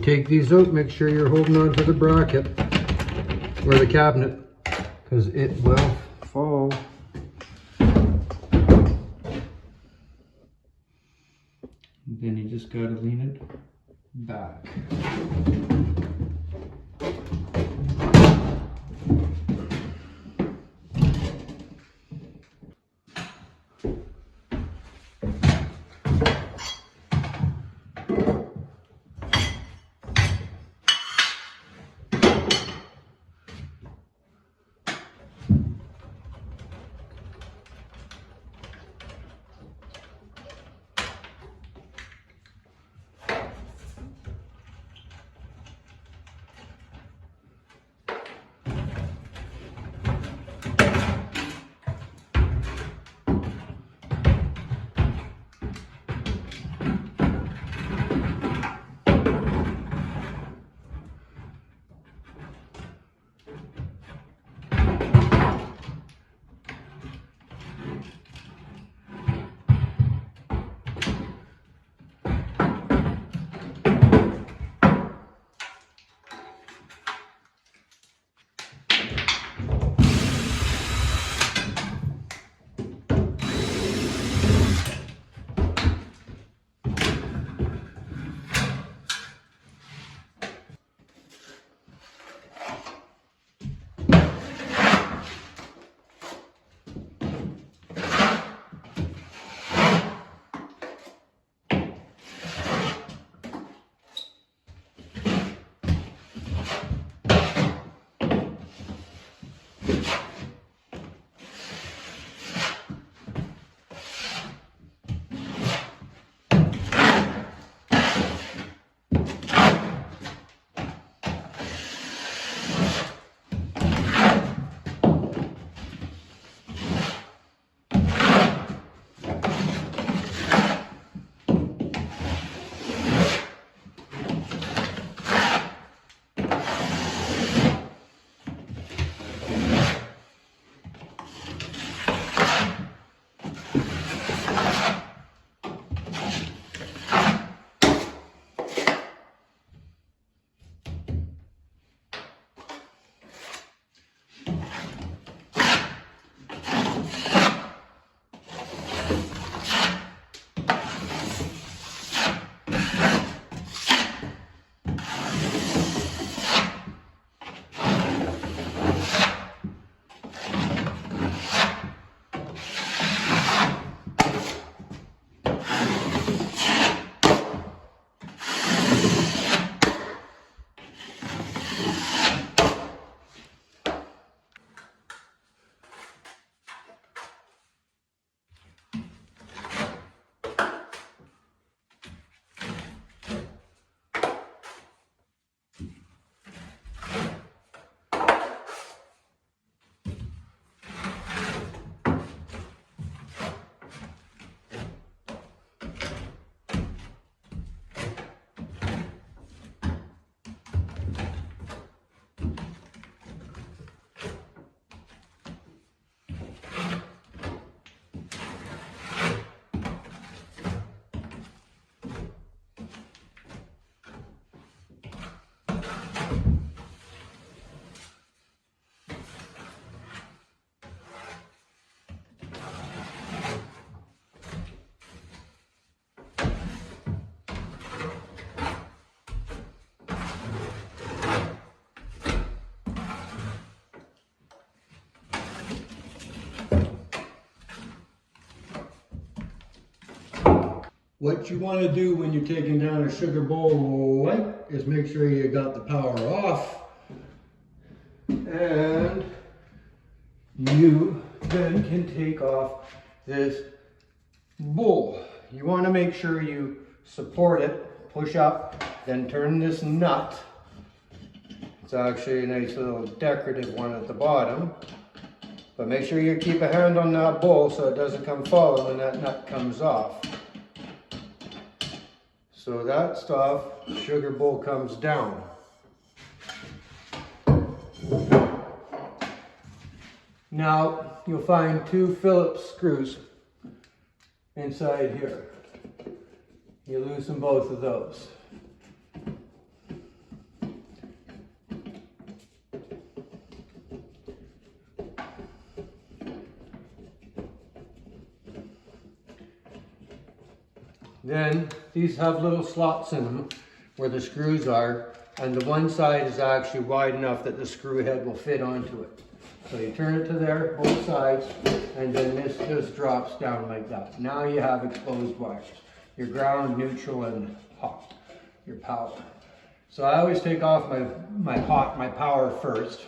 take these out, make sure you're holding on to the bracket or the cabinet, because it will fall. Then you just gotta lean it back. What you want to do when you're taking down a sugar bowl light is make sure you got the power off, and you then can take off this bowl. You want to make sure you support it, push up, then turn this nut. It's actually a nice little decorative one at the bottom, but make sure you keep a hand on that bowl so it doesn't come falling when that nut comes off. So that stuff, sugar bowl comes down. Now you'll find 2 Phillips screws inside here. You loosen both of those. Then these have little slots in them where the screws are, and the one side is actually wide enough that the screw head will fit onto it. So you turn it to there, both sides, and then this just drops down like that. Now you have exposed wires. Your ground, neutral, and hot, your power. So I always take off my power first,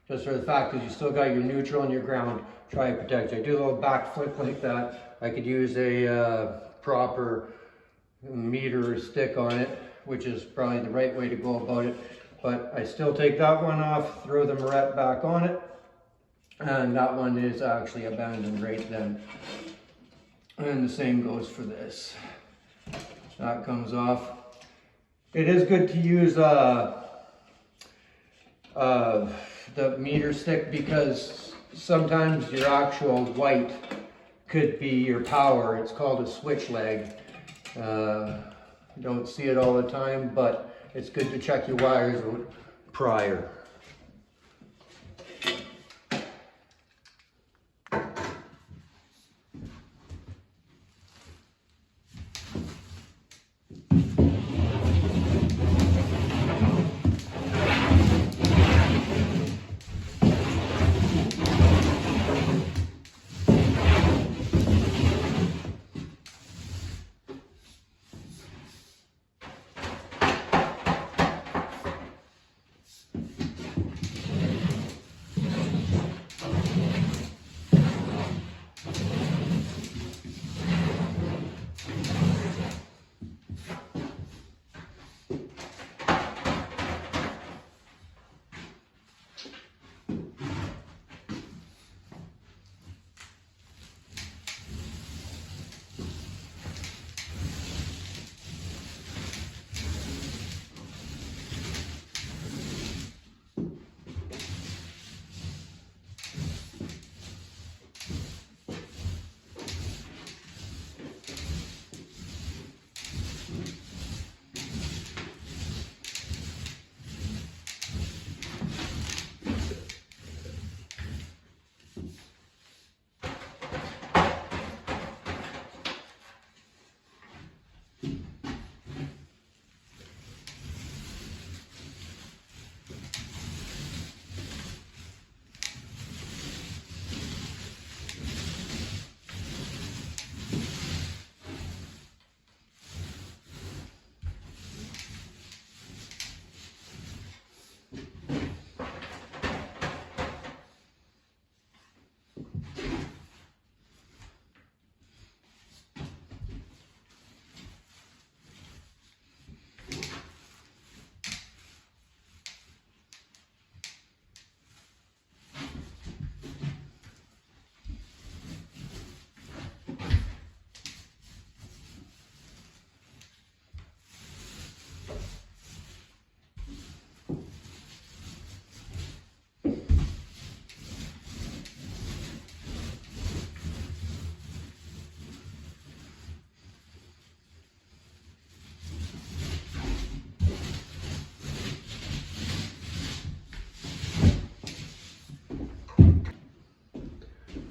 just for the fact that you still got your neutral and your ground. Try to protect. I do a little back flip like that. I could use a proper meter or stick on it, which is probably the right way to go about it. But I still take that one off, throw the Moret back on it, and that one is actually abandoned right then. And the same goes for this. That comes off. It is good to use the meter stick, because sometimes your actual white could be your power. It's called a switch leg. Don't see it all the time, but it's good to check your wires prior.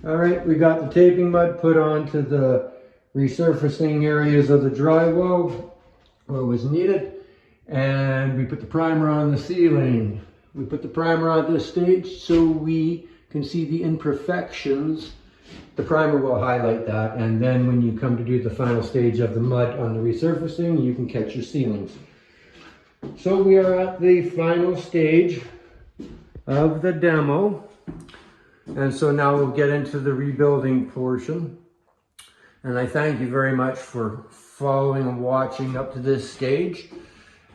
All right, we got the taping mud put onto the resurfacing areas of the drywall where it was needed, and we put the primer on the ceiling. We put the primer on this stage so we can see the imperfections. The primer will highlight that, and then when you come to do the final stage of the mud on the resurfacing, you can catch your ceilings. So we are at the final stage of the demo. And so now we'll get into the rebuilding portion. And I thank you very much for following and watching up to this stage.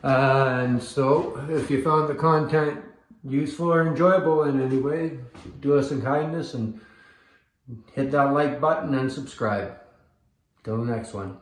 And so if you found the content useful or enjoyable in any way, do us a kindness and hit that like button and subscribe. Till the next one.